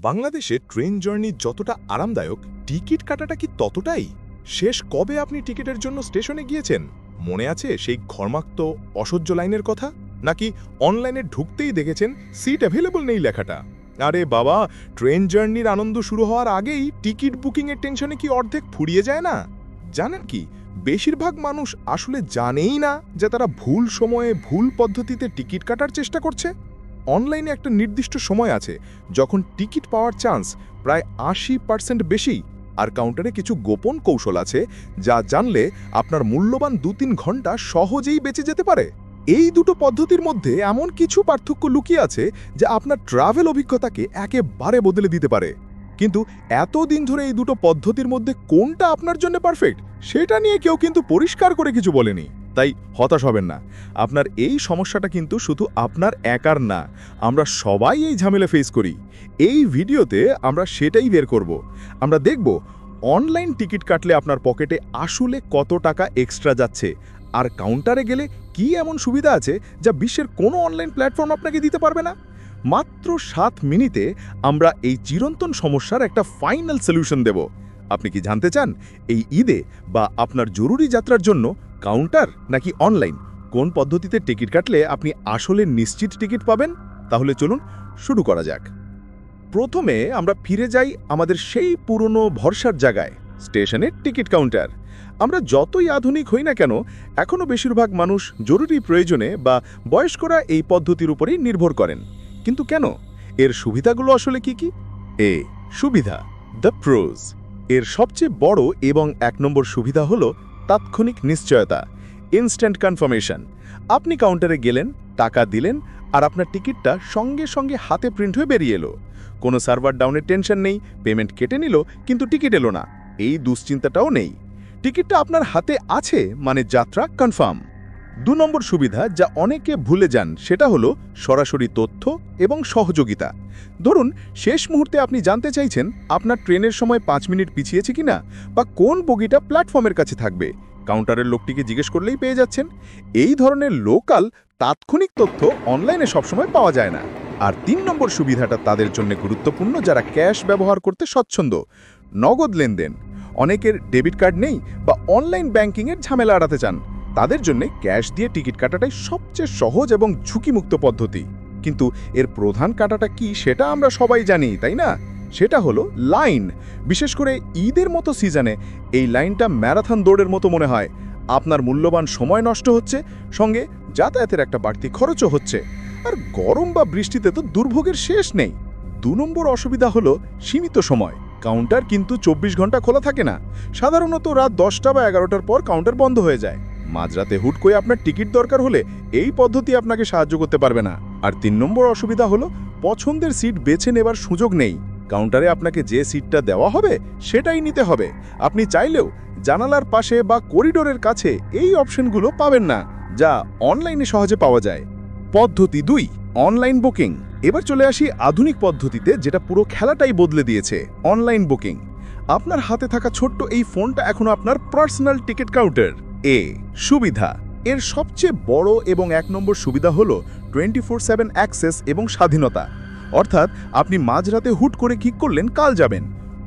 বাংলাদেশে train journey যতটা আরামদায়ক, টিকিট কাটাটা কি ততটাই? শেষ কবে আপনি টিকিটের জন্য স্টেশনে গিয়েছেন? মনে আছে সেই ঘর্মাক্ত অসহ্য লাইনের কথা? নাকি অনলাইনে ঢুকতেই দেখেছেন সিট অ্যাভেলেবল নেই লেখাটা? আরে বাবা, ট্রেন জার্নির আনন্দ শুরু হওয়ার আগেই টিকিট বুকিংয়ের টেনশনে কি অর্ধেক ফুরিয়ে যায় না? জানেন কি, বেশিরভাগ মানুষ আসলে জানেই না যে তারা ভুল সময়ে ভুল পদ্ধতিতে টিকিট কাটার চেষ্টা করছে। অনলাইনে একটা নির্দিষ্ট সময় আছে যখন টিকিট পাওয়ার চান্স প্রায় ৮০% বেশি, আর কাউন্টারে কিছু গোপন কৌশল আছে যা জানলে আপনার মূল্যবান ২-৩ ঘন্টা সহজেই বেঁচে যেতে পারে। এই দুটো পদ্ধতির মধ্যে এমন কিছু পার্থক্য লুকিয়ে আছে যা আপনার ট্রাভেল অভিজ্ঞতাকে একেবারে বদলে দিতে পারে। কিন্তু এতদিন ধরে এই দুটো পদ্ধতির মধ্যে কোনটা আপনার জন্য পারফেক্ট সেটা নিয়ে কেউ কিন্তু পরিষ্কার করে কিছু বলেনি। তাই হতাশ হবেন না, আপনার এই সমস্যাটা কিন্তু শুধু আপনার একার না, আমরা সবাই এই ঝামেলা ফেস করি। এই ভিডিওতে আমরা সেটাই বের করব। আমরা দেখব অনলাইন টিকিট কাটলে আপনার পকেটে আসলে কত টাকা এক্সট্রা যাচ্ছে, আর কাউন্টারে গেলে কি এমন সুবিধা আছে যা বিশ্বের কোনো অনলাইন প্ল্যাটফর্ম আপনাকে দিতে পারবে না। মাত্র 7 মিনিটে আমরা এই চিরন্তন সমস্যার একটা ফাইনাল সলিউশন দেব। আপনি কি জানতে চান এই ঈদে বা আপনার জরুরি যাত্রার জন্য কাউন্টার নাকি অনলাইন, কোন পদ্ধতিতে টিকিট কাটলে আপনি আসলে নিশ্চিত টিকিট পাবেন? তাহলে চলুন শুরু করা যাক। প্রথমে আমরা ফিরে যাই আমাদের সেই পুরনো ভরসার জায়গায়, স্টেশনের টিকিট কাউন্টার। আমরা যতই আধুনিক হই না কেন, এখনও বেশিরভাগ মানুষ জরুরি প্রয়োজনে বা বয়স্করা এই পদ্ধতির উপরেই নির্ভর করেন। কিন্তু কেন? এর সুবিধাগুলো আসলে কি কি? সুবিধা, দ্য প্রোজ। এর সবচেয়ে বড় এবং 1 নম্বর সুবিধা হলো তাৎক্ষণিক নিশ্চয়তা, ইনস্ট্যান্ট কনফার্মেশন। আপনি কাউন্টারে গেলেন, টাকা দিলেন, আর আপনার টিকিটটা সঙ্গে সঙ্গে হাতে প্রিন্ট হয়ে বেরিয়ে এলো। কোনো সার্ভার ডাউনের টেনশন নেই, পেমেন্ট কেটে নিল কিন্তু টিকিট এলো না, এই দুশ্চিন্তাটাও নেই। টিকিটটা আপনার হাতে আছে মানে যাত্রা কনফার্ম। 2 নম্বর সুবিধা যা অনেকে ভুলে যান সেটা হলো সরাসরি তথ্য এবং সহযোগিতা। ধরুন শেষ মুহূর্তে আপনি জানতে চাইছেন আপনার ট্রেনের সময় 5 মিনিট পিছিয়েছে কিনা বা কোন বগিটা প্ল্যাটফর্মের কাছে থাকবে, কাউন্টারের লোকটিকে জিজ্ঞেস করলেই পেয়ে যাচ্ছেন। এই ধরনের লোকাল তাৎক্ষণিক তথ্য অনলাইনে সবসময় পাওয়া যায় না। আর 3 নম্বর সুবিধাটা তাদের জন্য গুরুত্বপূর্ণ যারা ক্যাশ ব্যবহার করতে স্বচ্ছন্দ, নগদ লেনদেন। অনেকের ডেবিট কার্ড নেই বা অনলাইন ব্যাংকিংয়ের ঝামেলা এড়াতে চান, তাদের জন্য ক্যাশ দিয়ে টিকিট কাটাটাই সবচেয়ে সহজ এবং ঝুঁকিমুক্ত পদ্ধতি। কিন্তু এর প্রধান কাটাটা কি সেটা আমরা সবাই জানি, তাই না? সেটা হলো লাইন। বিশেষ করে ঈদের মতো সিজনে এই লাইনটা ম্যারাথন দৌড়ের মতো মনে হয়। আপনার মূল্যবান সময় নষ্ট হচ্ছে, সঙ্গে যাতায়াতের একটা বাড়তি খরচও হচ্ছে। আর গরম বা বৃষ্টিতে তো দুর্ভোগের শেষ নেই। 2 নম্বর অসুবিধা হলো সীমিত সময়। কাউন্টার কিন্তু 24 ঘন্টা খোলা থাকে না। সাধারণত রাত 10টা বা 11টার পর কাউন্টার বন্ধ হয়ে যায়। মাঝরাতে হুট করে আপনার টিকিট দরকার হলে এই পদ্ধতি আপনাকে সাহায্য করতে পারবে না। আর 3 নম্বর অসুবিধা হলো পছন্দের সিট বেছে নেবার সুযোগ নেই। কাউন্টারে আপনাকে যে সিটটা দেওয়া হবে সেটাই নিতে হবে। আপনি চাইলেও জানালার পাশে বা করিডোরের কাছে এই অপশনগুলো পাবেন না, যা অনলাইনে সহজে পাওয়া যায়। পদ্ধতি 2, অনলাইন বুকিং। এবার চলে আসি আধুনিক পদ্ধতিতে, যেটা পুরো খেলাটাই বদলে দিয়েছে, অনলাইন বুকিং। আপনার হাতে থাকা ছোট্ট এই ফোনটা এখন আপনার পার্সোনাল টিকিট কাউন্টার। সুবিধা, এর সবচেয়ে বড় এবং 1 নম্বর সুবিধা হলো 24/7 অ্যাক্সেস এবং স্বাধীনতা। অর্থাৎ আপনি মাঝরাতে হুট করে ঠিক করলেন কাল যাবেন,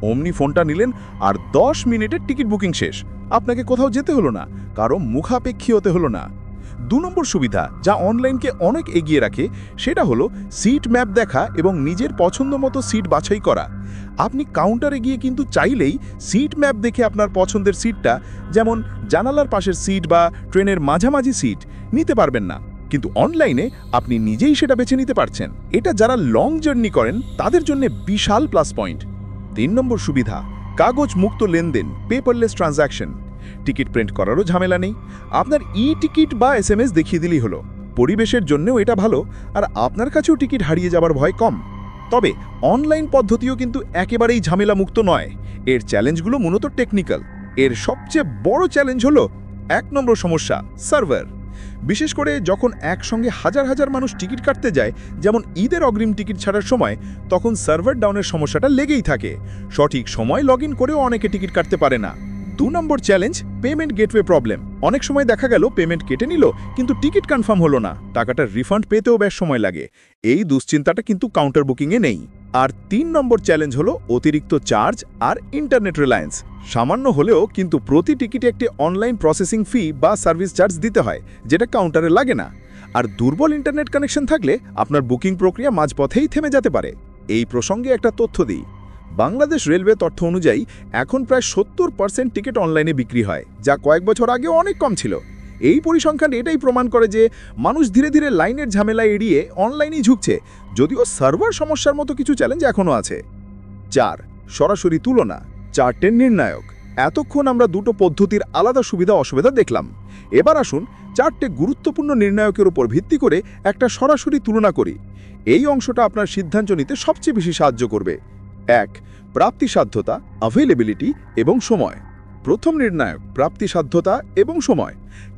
অমনি ফোনটা নিলেন আর 10 মিনিটের টিকিট বুকিং শেষ। আপনাকে কোথাও যেতে হলো না, কারো মুখাপেক্ষী হতে হলো না। 2 নম্বর সুবিধা যা অনলাইনকে অনেক এগিয়ে রাখে সেটা হলো সিট ম্যাপ দেখা এবং নিজের পছন্দ মতো সিট বাছাই করা। আপনি কাউন্টারে গিয়ে কিন্তু চাইলেই সিট ম্যাপ দেখে আপনার পছন্দের সিটটা, যেমন জানালার পাশের সিট বা ট্রেনের মাঝামাঝি সিট, নিতে পারবেন না। কিন্তু অনলাইনে আপনি নিজেই সেটা বেছে নিতে পারছেন। এটা যারা লং জার্নি করেন তাদের জন্য বিশাল প্লাস পয়েন্ট। 3 নম্বর সুবিধা, কাগজ মুক্ত লেনদেন, পেপারলেস ট্রানজ্যাকশন। টিকিট প্রিন্ট করারও ঝামেলা নেই, আপনার টিকিট বা SMS দেখিয়ে দিলেই হলো। পরিবেশের জন্যও এটা ভালো, আর আপনার কাছেও টিকিট হারিয়ে যাবার ভয় কম। তবে অনলাইন পদ্ধতিও কিন্তু একেবারেই ঝামেলা মুক্ত নয়। এর চ্যালেঞ্জগুলো মূলত টেকনিক্যাল। এর সবচেয়ে বড় চ্যালেঞ্জ হলো 1 নম্বর সমস্যা, সার্ভার। বিশেষ করে যখন একসঙ্গে হাজার হাজার মানুষ টিকিট কাটতে যায়, যেমন ঈদের অগ্রিম টিকিট ছাড়ার সময়, তখন সার্ভার ডাউনের সমস্যাটা লেগেই থাকে। সঠিক সময় লগ ইন করেও অনেকে টিকিট কাটতে পারে না। নম্বর চ্যালেঞ্জ, পেমেন্ট গেটওয়ে প্রবলেম। অনেক সময় দেখা গেল পেমেন্ট কেটে নিল, কিন্তু টিকিট কনফার্ম হলো না, টাকাটা রিফান্ড পেতেও বেশ সময় লাগে। এই দুশ্চিন্তাটা কিন্তু কাউন্টার বুকিংয়ে নেই। আর 3 নম্বর চ্যালেঞ্জ হলো অতিরিক্ত চার্জ আর ইন্টারনেট রিলায়েন্স। সামান্য হলেও কিন্তু প্রতি টিকিটে একটি অনলাইন প্রসেসিং ফি বা সার্ভিস চার্জ দিতে হয়, যেটা কাউন্টারে লাগে না। আর দুর্বল ইন্টারনেট কানেকশন থাকলে আপনার বুকিং প্রক্রিয়া মাঝপথেই থেমে যেতে পারে। এই প্রসঙ্গে একটা তথ্য দিই, বাংলাদেশ রেলওয়ে তথ্য অনুযায়ী এখন প্রায় 70% টিকিট অনলাইনে বিক্রি হয়, যা কয়েক বছর আগে অনেক কম ছিল। এই পরিসংখ্যান এটাই প্রমাণ করে যে মানুষ ধীরে ধীরে লাইনের ঝামেলা এড়িয়ে অনলাইনেই ঝুঁকছে, যদিও সার্ভার সমস্যার মতো কিছু চ্যালেঞ্জ এখনও আছে। 4. সরাসরি তুলনা, চার্টের নির্ণায়ক। এতক্ষণ আমরা দুটো পদ্ধতির আলাদা সুবিধা অসুবিধা দেখলাম। এবার আসুন 4টে গুরুত্বপূর্ণ নির্ণায়কের উপর ভিত্তি করে একটা সরাসরি তুলনা করি। এই অংশটা আপনার সিদ্ধান্ত নিতে সবচেয়ে বেশি সাহায্য করবে। 1. প্রাপ্তিসাধ্যতা, অ্যাভেলেবিলিটি এবং সময়। প্রথম নির্ণায়ক, প্রাপ্তিসাধ্যতা এবং সময়।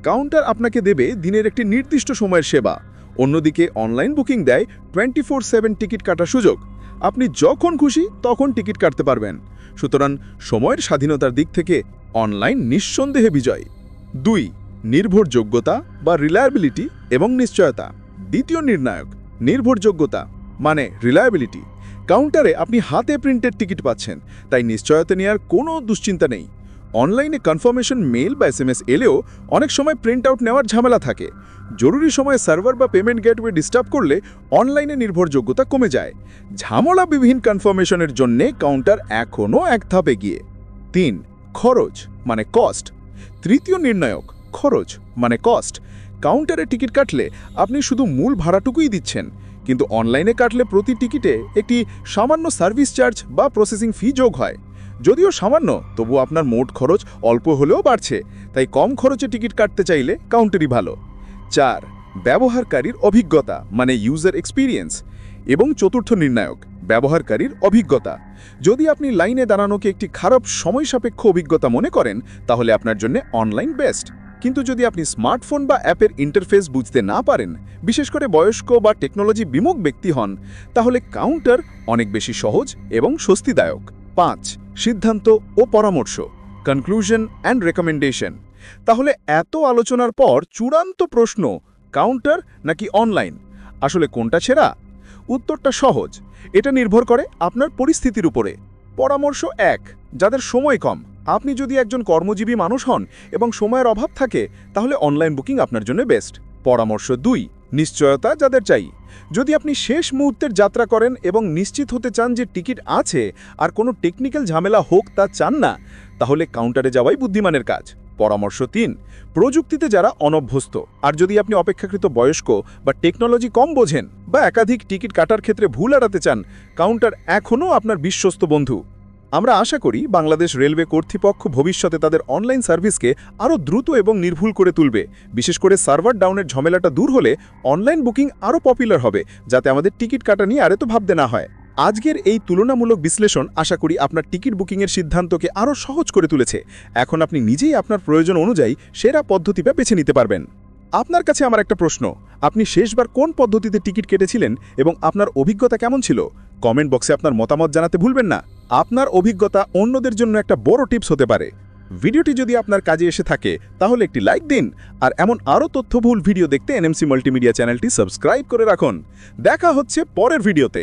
কাউন্টার আপনাকে দেবে দিনের একটি নির্দিষ্ট সময়ের সেবা, অন্যদিকে অনলাইন বুকিং দেয় 24/7 টিকিট কাটার সুযোগ। আপনি যখন খুশি তখন টিকিট কাটতে পারবেন। সুতরাং সময়ের স্বাধীনতার দিক থেকে অনলাইন নিঃসন্দেহে বিজয়। 2. নির্ভরযোগ্যতা বা রিলায়েবিলিটি এবং নিশ্চয়তা। দ্বিতীয় নির্ণায়ক, নির্ভরযোগ্যতা মানে রিলায়েবিলিটি। কাউন্টারে আপনি হাতে প্রিন্টেড টিকিট পাচ্ছেন, তাই নিশ্চয়তা নেওয়ার কোনো দুশ্চিন্তা নেই। অনলাইনে কনফার্মেশন মেইল বা SMS এলেও অনেক সময় প্রিন্ট আউট নেওয়ার ঝামেলা থাকে। জরুরি সময়ে সার্ভার বা পেমেন্ট গেটওয়ে ডিস্টার্ব করলে অনলাইনে নির্ভরযোগ্যতা কমে যায়। ঝামেলাবিহীন কনফার্মেশনের জন্যে কাউন্টার এখনও এক ধাপ এগিয়ে। 3. খরচ মানে কস্ট। তৃতীয় নির্ণায়ক, খরচ মানে কস্ট। কাউন্টারে টিকিট কাটলে আপনি শুধু মূল ভাড়াটুকুই দিচ্ছেন, কিন্তু অনলাইনে কাটলে প্রতি টিকিটে একটি সামান্য সার্ভিস চার্জ বা প্রসেসিং ফি যোগ হয়। যদিও সামান্য, তবু আপনার মোট খরচ অল্প হলেও বাড়ছে, তাই কম খরচে টিকিট কাটতে চাইলে কাউন্টারই ভালো। 4. ব্যবহারকারীর অভিজ্ঞতা মানে ইউজার এক্সপিরিয়েন্স। এবং চতুর্থ নির্ণায়ক, ব্যবহারকারীর অভিজ্ঞতা। যদি আপনি লাইনে দাঁড়ানোকে একটি খারাপ সময় সাপেক্ষ অভিজ্ঞতা মনে করেন, তাহলে আপনার জন্য অনলাইন বেস্ট। কিন্তু যদি আপনি স্মার্টফোন বা অ্যাপের ইন্টারফেস বুঝতে না পারেন, বিশেষ করে বয়স্ক বা টেকনোলজি বিমুখ ব্যক্তি হন, তাহলে কাউন্টার অনেক বেশি সহজ এবং স্বস্তিদায়ক। 5. সিদ্ধান্ত ও পরামর্শ, কনক্লুশন অ্যান্ড রেকমেন্ডেশন। তাহলে এত আলোচনার পর চূড়ান্ত প্রশ্ন, কাউন্টার নাকি অনলাইন? আসলে কোনটা সেরা? উত্তরটা সহজ, এটা নির্ভর করে আপনার পরিস্থিতির উপরে। পরামর্শ 1, যাদের সময় কম। আপনি যদি একজন কর্মজীবী মানুষ হন এবং সময়ের অভাব থাকে, তাহলে অনলাইন বুকিং আপনার জন্য বেস্ট। পরামর্শ 2, নিশ্চয়তা যাদের চাই। যদি আপনি শেষ মুহূর্তের যাত্রা করেন এবং নিশ্চিত হতে চান যে টিকিট আছে আর কোনো টেকনিক্যাল ঝামেলা হোক তা চান না, তাহলে কাউন্টারে যাওয়াই বুদ্ধিমানের কাজ। পরামর্শ 3, প্রযুক্তিতে যারা অনভ্যস্ত। আর যদি আপনি অপেক্ষাকৃত বয়স্ক বা টেকনোলজি কম বোঝেন বা একাধিক টিকিট কাটার ক্ষেত্রে ভুল এড়াতে চান, কাউন্টার এখনও আপনার বিশ্বস্ত বন্ধু। আমরা আশা করি বাংলাদেশ রেলওয়ে কর্তৃপক্ষ ভবিষ্যতে তাদের অনলাইন সার্ভিসকে আরও দ্রুত এবং নির্ভুল করে তুলবে। বিশেষ করে সার্ভার ডাউনের ঝামেলাটা দূর হলে অনলাইন বুকিং আরও পপুলার হবে, যাতে আমাদের টিকিট কাটা নিয়ে আর এত ভাবতে না হয়। আজকের এই তুলনামূলক বিশ্লেষণ আশা করি আপনার টিকিট বুকিংয়ের সিদ্ধান্তকে আরও সহজ করে তুলেছে। এখন আপনি নিজেই আপনার প্রয়োজন অনুযায়ী সেরা পদ্ধতিটা বেছে নিতে পারবেন। আপনার কাছে আমার একটা প্রশ্ন, আপনি শেষবার কোন পদ্ধতিতে টিকিট কেটেছিলেন এবং আপনার অভিজ্ঞতা কেমন ছিল? কমেন্ট বক্সে আপনার মতামত জানাতে ভুলবেন না। আপনার অভিজ্ঞতা অন্যদের জন্য একটা বড় টিপস হতে পারে। ভিডিওটি যদি আপনার কাজে এসে থাকে, তাহলে একটি লাইক দিন, আর এমন আরও তথ্যবহুল ভিডিও দেখতে এনএমসি মাল্টিমিডিয়া চ্যানেলটি সাবস্ক্রাইব করে রাখুন। দেখা হচ্ছে পরের ভিডিওতে।